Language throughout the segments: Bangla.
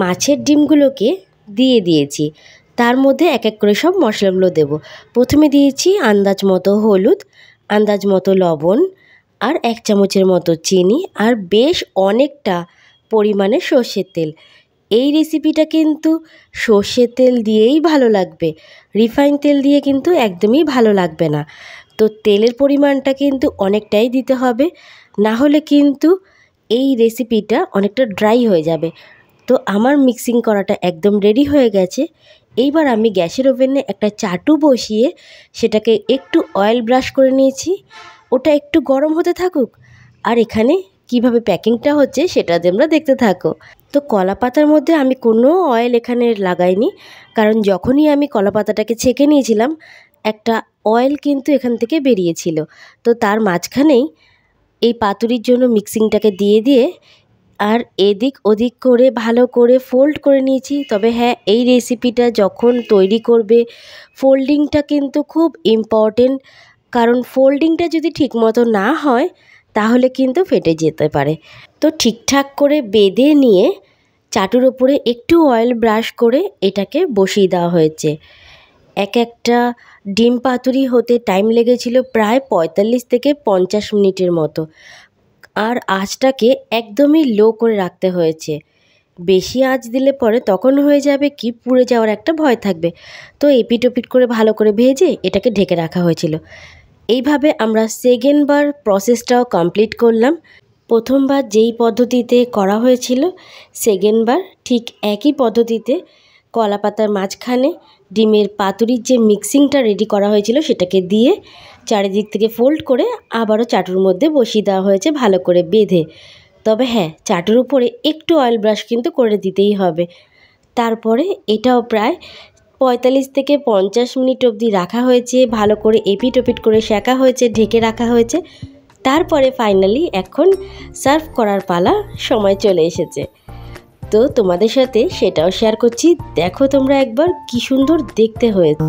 মাছের ডিমগুলোকে দিয়ে দিয়েছি। তার মধ্যে এক এক করে সব মশলাগুলো দেব। প্রথমে দিয়েছি আন্দাজ মতো হলুদ, আন্দাজ মতো লবণ, আর 1 চামচের মতো চিনি, আর বেশ অনেকটা পরিমাণে সর্ষের তেল। এই রেসিপিটা কিন্তু সর্ষের তেল দিয়েই ভালো লাগবে, রিফাইন তেল দিয়ে কিন্তু একদমই ভালো লাগবে না। তো তেলের পরিমাণটা কিন্তু অনেকটাই দিতে হবে, না হলে কিন্তু এই রেসিপিটা অনেকটা ড্রাই হয়ে যাবে। তো আমার মিক্সিং করাটা একদম রেডি হয়ে গেছে। এইবার আমি গ্যাসের ওভেনে একটা চাটু বসিয়ে সেটাকে একটু অয়েল ব্রাশ করে নিয়েছি। ওটা একটু গরম হতে থাকুক, আর এখানে কিভাবে প্যাকিংটা হচ্ছে সেটা তোমরা দেখতে থাকো। তো কলা পাতার মধ্যে আমি কোনো অয়েল এখানে লাগাইনি, কারণ যখনই আমি কলা পাতাটাকে ছেঁকে নিয়েছিলাম একটা অয়েল কিন্তু এখান থেকে বেরিয়েছিল। তো তার মাঝখানেই এই পাতুরির জন্য মিক্সিংটাকে দিয়ে দিয়ে আর এদিক ওদিক করে ভালো করে ফোল্ড করে নিয়েছি। তবে হ্যাঁ, এই রেসিপিটা যখন তৈরি করবে ফোল্ডিংটা কিন্তু খুব ইম্পর্টেন্ট, কারণ ফোল্ডিংটা যদি ঠিকমতো না হয় তাহলে কিন্তু ফেটে যেতে পারে। তো ঠিকঠাক করে বেঁধে নিয়ে চাটুর ওপরে একটু অয়েল ব্রাশ করে এটাকে বসিয়ে দেওয়া হয়েছে। এক একটা ডিম পাতুরি হতে টাইম লেগেছিল প্রায় 45 থেকে 50 মিনিটের মতো, আর আঁচটাকে একদমই লো করে রাখতে হয়েছে। বেশি আঁচ দিলে পরে তখন হয়ে যাবে কি, পুড়ে যাওয়ার একটা ভয় থাকবে। তো এপিট ওপিট করে ভালো করে ভেজে এটাকে ঢেকে রাখা হয়েছিল। এইভাবে আমরা সেকেন্ডবার প্রসেসটাও কমপ্লিট করলাম। প্রথমবার যেই পদ্ধতিতে করা হয়েছিল সেকেন্ডবার ঠিক একই পদ্ধতিতে কলা পাতার মাঝখানে ডিমের পাতুরির যে মিক্সিংটা রেডি করা হয়েছিল সেটাকে দিয়ে চারিদিক থেকে ফোল্ড করে আবারও চাটুর মধ্যে বসিয়ে দেওয়া হয়েছে ভালো করে বেঁধে। তবে হ্যাঁ, চাটুর উপরে একটু অয়েল ব্রাশ কিন্তু করে দিতেই হবে। তারপরে এটাও প্রায় 45 থেকে 50 মিনিট অবধি রাখা হয়েছে, ভালো করে এপিট ওপিট করে সেঁকা হয়েছে, ঢেকে রাখা হয়েছে। তারপরে ফাইনালি এখন সার্ভ করার পালা, সময় চলে এসেছে। তো তোমাদের সাথে সেটাও শেয়ার করছি। দেখো তোমরা একবার কি সুন্দর দেখতে হয়েছে।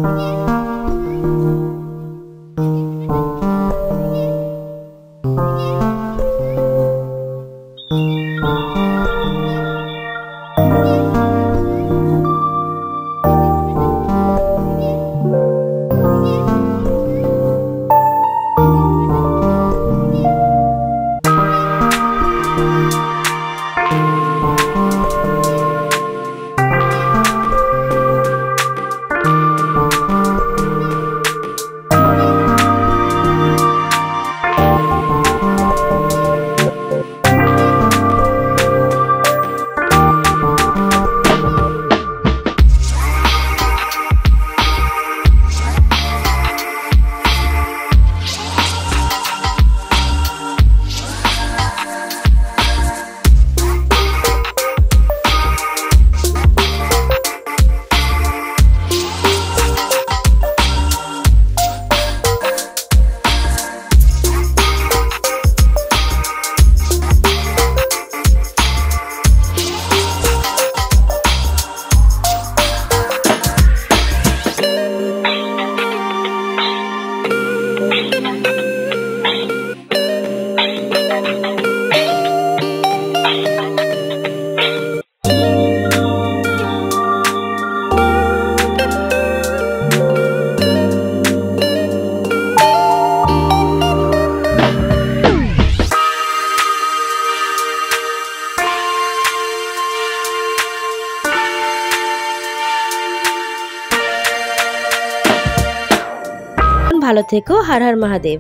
ভালো থেকো। হর হর মহাদেব।